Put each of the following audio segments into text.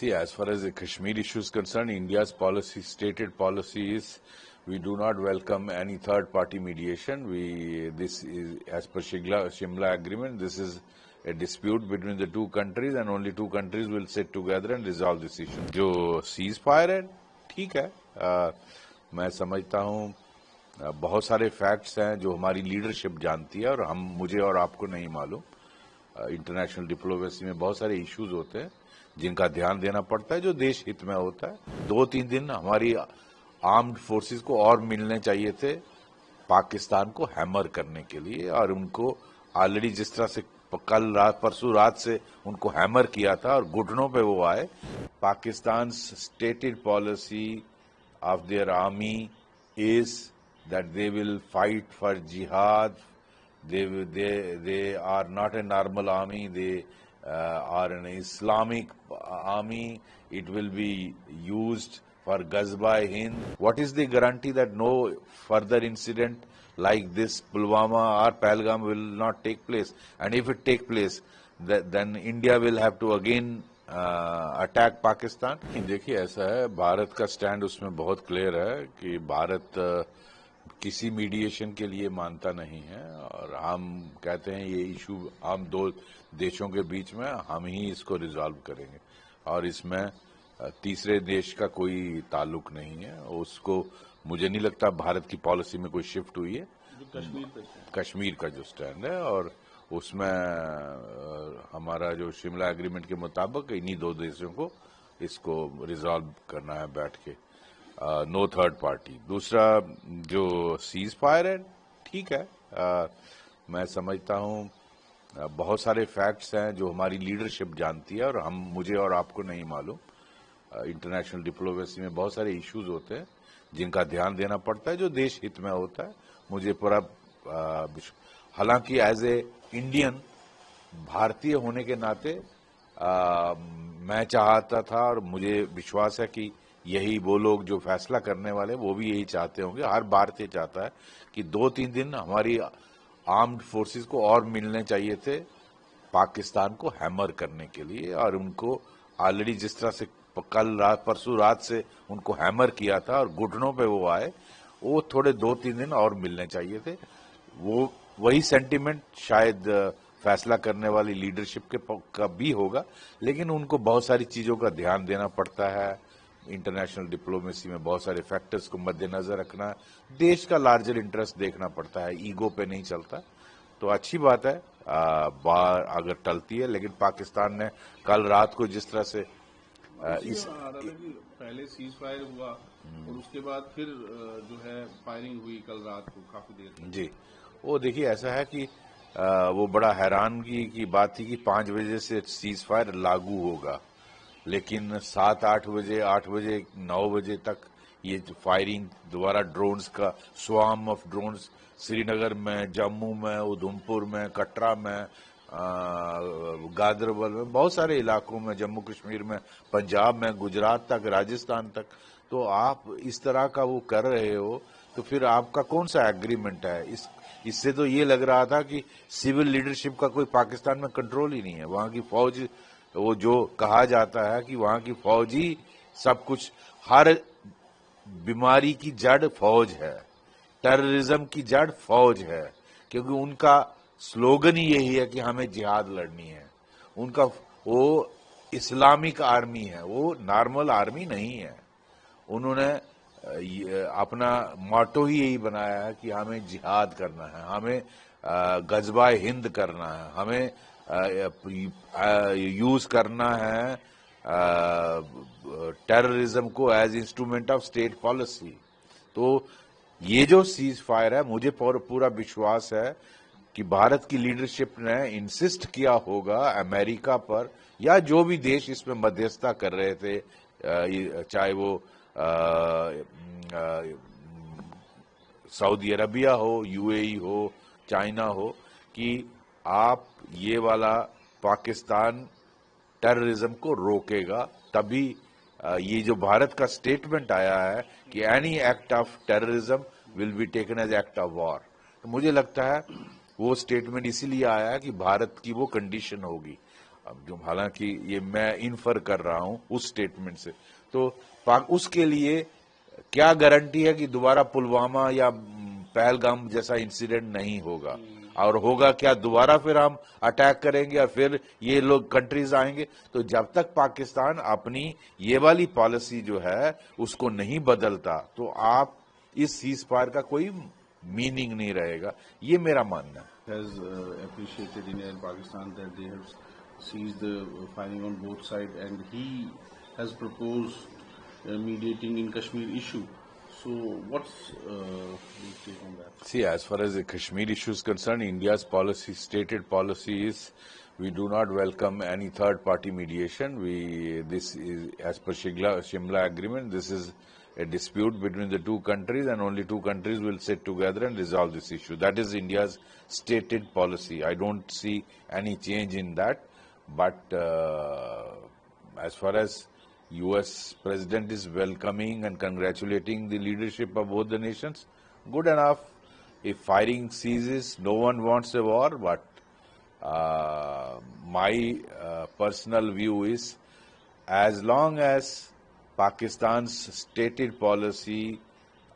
See, as far as the Kashmir issue is concerned, India's policy, stated policy is we do not welcome any third-party mediation. This is, as per Shimla Agreement, this is a dispute between the two countries and only two countries will sit together and resolve this issue. जो cease fire है, ठीक है, मैं समझता हूँ बहुत सारे facts हैं जो हमारी लीडरशिप जानती है और मुझे और आपको नहीं मालूम। इंटरनेशनल डिप्लोमेसी में बहुत सारे इश्यूज होते हैं जिनका ध्यान देना पड़ता है, जो देश हित में होता है। 2-3 दिन हमारी आर्म्ड फोर्सेस को और मिलने चाहिए थे पाकिस्तान को हैमर करने के लिए, और उनको ऑलरेडी जिस तरह से कल रात परसों रात से उनको हैमर किया था और घुटनों पे वो आए। Pakistan stated policy of their army is that they will fight for जिहाद। They are not a normal army. They are an Islamic army. It will be used for Ghazwa-e-Hind. What is the guarantee that no further incident like this Pulwama or Pahalgam will not take place? And if it take place, then India will have to again attack Pakistan. देखिए, ऐसा है, भारत का stand उसमें बहुत clear है कि भारत किसी mediation के लिए मानता नहीं है, और हम कहते हैं ये इशू हम दो देशों के बीच में हम ही इसको रिजॉल्व करेंगे, और इसमें तीसरे देश का कोई ताल्लुक नहीं है। उसको मुझे नहीं लगता भारत की पॉलिसी में कोई शिफ्ट हुई है। कश्मीर का जो स्टैंड है, और उसमें हमारा जो शिमला एग्रीमेंट के मुताबिक इन्हीं दो देशों को इसको रिजॉल्व करना है बैठ के, नो थर्ड पार्टी। दूसरा जो सीज फायर है, ठीक है, मैं समझता हूँ बहुत सारे फैक्ट्स हैं जो हमारी लीडरशिप जानती है और मुझे और आपको नहीं मालूम। इंटरनेशनल डिप्लोमेसी में बहुत सारे इश्यूज होते हैं जिनका ध्यान देना पड़ता है, जो देश हित में होता है। मुझे पूरा हालांकि एज ए इंडियन भारतीय होने के नाते मैं चाहता था, और मुझे विश्वास है कि यही वो लोग जो फैसला करने वाले वो भी यही चाहते होंगे। हर भारतीय चाहता है कि 2-3 दिन हमारी आर्म्ड फोर्सेस को और मिलने चाहिए थे पाकिस्तान को हैमर करने के लिए, और उनको ऑलरेडी जिस तरह से कल रात परसों रात से उनको हैमर किया था और घुटनों पे वो आए, वो थोड़े 2-3 दिन और मिलने चाहिए थे। वो वही सेंटीमेंट शायद फैसला करने वाली लीडरशिप का भी होगा, लेकिन उनको बहुत सारी चीजों का ध्यान देना पड़ता है। इंटरनेशनल डिप्लोमेसी में बहुत सारे फैक्टर्स को मद्देनजर रखना, देश का लार्जर इंटरेस्ट देखना पड़ता है, ईगो पे नहीं चलता। तो अच्छी बात है बार अगर टलती है, लेकिन पाकिस्तान ने कल रात को जिस तरह से पहले सीज फायर हुआ और उसके बाद फिर जो है फायरिंग हुई कल रात को काफी देर जी। वो देखिए, ऐसा है कि वो बड़ा हैरानगी की बात थी कि 5 बजे से सीज फायर लागू होगा, लेकिन 7-8 बजे 8 बजे 9 बजे तक ये फायरिंग दोबारा ड्रोन्स का स्वाम ऑफ ड्रोन्स श्रीनगर में, जम्मू में, उधमपुर में, कटरा में, गादरबल में, बहुत सारे इलाकों में, जम्मू कश्मीर में, पंजाब में, गुजरात तक, राजस्थान तक। तो आप इस तरह का वो कर रहे हो, तो फिर आपका कौन सा एग्रीमेंट है? इससे तो ये लग रहा था कि सिविल लीडरशिप का कोई पाकिस्तान में कंट्रोल ही नहीं है। वहां की फौज, वो जो कहा जाता है कि वहां की फौज ही सब कुछ, हर बीमारी की जड़ फौज है, टेररिज्म की जड़ फौज है, क्योंकि उनका स्लोगन ही यही है कि हमें जिहाद लड़नी है। उनका वो इस्लामिक आर्मी है, वो नॉर्मल आर्मी नहीं है। उन्होंने अपना मोटो ही यही बनाया है कि हमें जिहाद करना है, हमें ग़ज़वा-ए-हिंद करना है, हमें यूज करना है टेररिज्म को as instrument of state policy. तो ये जो सीज फायर है, मुझे पूरा विश्वास है कि भारत की लीडरशिप ने इंसिस्ट किया होगा अमेरिका पर, या जो भी देश इसमें मध्यस्थता कर रहे थे, चाहे वो सऊदी अरबिया हो, यूएई हो, चाइना हो, कि आप ये वाला पाकिस्तान टेररिज्म को रोकेगा। तभी ये जो भारत का स्टेटमेंट आया है कि any act of terrorism will be taken as act of war, तो मुझे लगता है वो स्टेटमेंट इसीलिए आया है कि भारत की वो कंडीशन होगी। अब जो हालांकि ये मैं इन्फर कर रहा हूं उस स्टेटमेंट से, तो उसके लिए क्या गारंटी है कि दोबारा पुलवामा या पहलगाम जैसा इंसिडेंट नहीं होगा, और होगा क्या दोबारा फिर हम अटैक करेंगे और फिर ये लोग कंट्रीज आएंगे। तो जब तक पाकिस्तान अपनी ये वाली पॉलिसी जो है उसको नहीं बदलता तो आप इस सीज फायर का कोई मीनिंग नहीं रहेगा, ये मेरा मानना है। Has appreciated India and Pakistan that they have ceased the firing on both sides, and he has proposed mediating in Kashmir issue. So, what's your take on that? See, as far as the Kashmir issue is concerned, India's policy, stated policy is we do not welcome any third-party mediation. This is, as per Shimla Agreement, this is a dispute between the two countries, and only two countries will sit together and resolve this issue. That is India's stated policy. I don't see any change in that. But as far as US President is welcoming and congratulating the leadership of both the nations, good enough. If firing ceases, no one wants a war, but my personal view is, as long as Pakistan's stated policy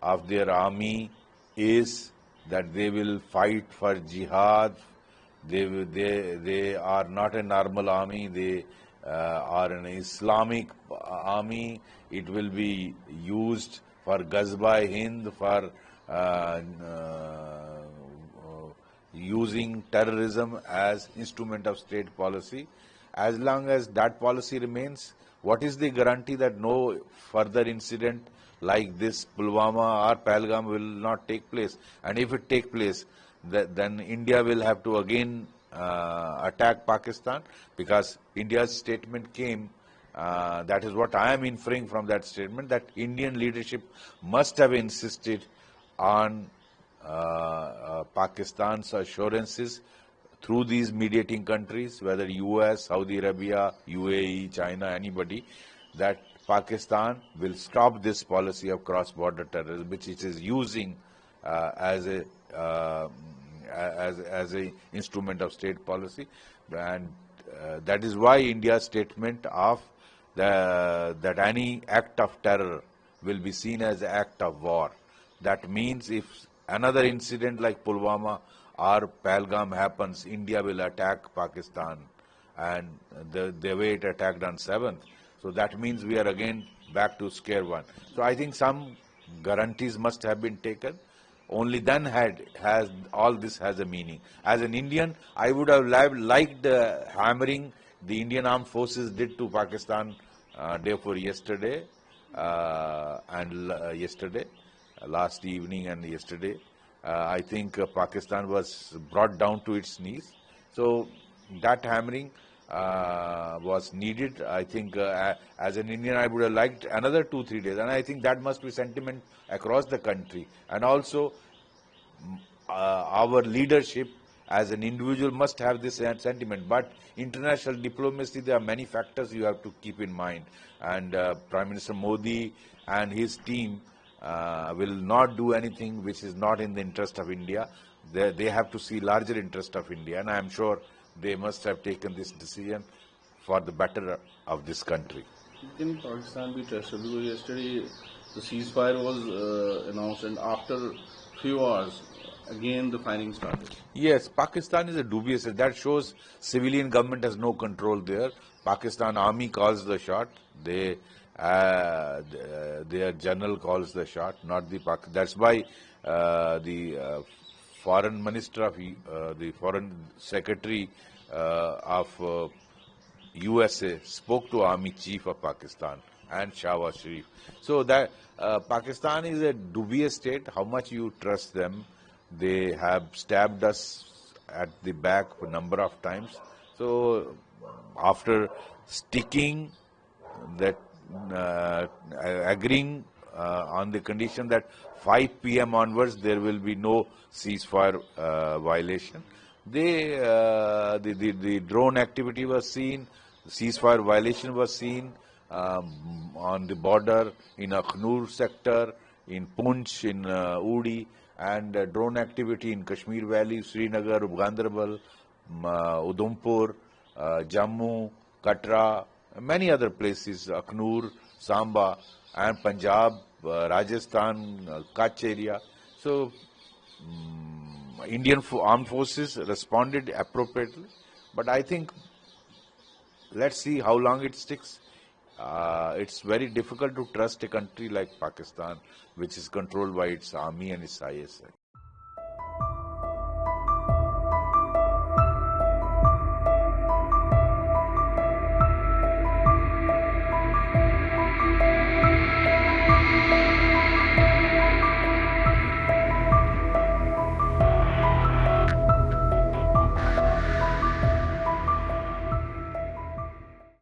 of their army is that they will fight for jihad, they are not a normal army, they are an Islamic army. It will be used for Ghazwa-e-Hind, for using terrorism as instrument of state policy. As long as that policy remains, what is the guarantee that no further incident like this Pulwama or Pahalgam will not take place? And if it take place, then India will have to again attack Pakistan, because India's statement came, that is what I am inferring from that statement, that Indian leadership must have insisted on Pakistan's assurances through these mediating countries, whether US, Saudi Arabia, UAE, China, anybody, that Pakistan will stop this policy of cross-border terrorism, which it is using as a instrument of state policy. And that is why India's statement of that any act of terror will be seen as an act of war. That means if another incident like Pulwama or Pahalgam happens, India will attack Pakistan, and the way it attacked on 7th. So that means we are again back to square one. So I think some guarantees must have been taken. Only then has all this has a meaning. As an Indian, I would have liked the hammering the Indian Armed Forces did to Pakistan day before yesterday last evening and yesterday. I think Pakistan was brought down to its knees. So that hammering was needed. I think as an Indian, I would have liked another 2-3 days, and I think that must be sentiment across the country. And also our leadership as an individual must have this sentiment. But international diplomacy, there are many factors you have to keep in mind, and Prime Minister Modi and his team will not do anything which is not in the interest of India. They have to see larger interest of India, and I am sure they must have taken this decision for the better of this country. Can Pakistan be trusted? Because yesterday the ceasefire was announced, and after few hours, again the firing started. Yes, Pakistan is a dubious. That shows civilian government has no control there. Pakistan army calls the shot. Their general calls the shot, not the Pakistan. That's why the foreign minister of the foreign secretary of USA spoke to army chief of Pakistan and Shahbaz Sharif. So that Pakistan is a dubious state. How much you trust them? They have stabbed us at the back a number of times. So after sticking that, agreeing on the condition that 5 p.m. onwards there will be no ceasefire violation, the drone activity was seen, ceasefire violation was seen on the border in Akhnur sector, in Punch, in Uri, and drone activity in Kashmir Valley, Srinagar, Ganderbal, Udhampur, Jammu, Katra, many other places, Aknoor, Samba, and Punjab, Rajasthan, Kutch area. So, Indian armed forces responded appropriately, but I think let's see how long it sticks. It's very difficult to trust a country like Pakistan, which is controlled by its army and its ISI.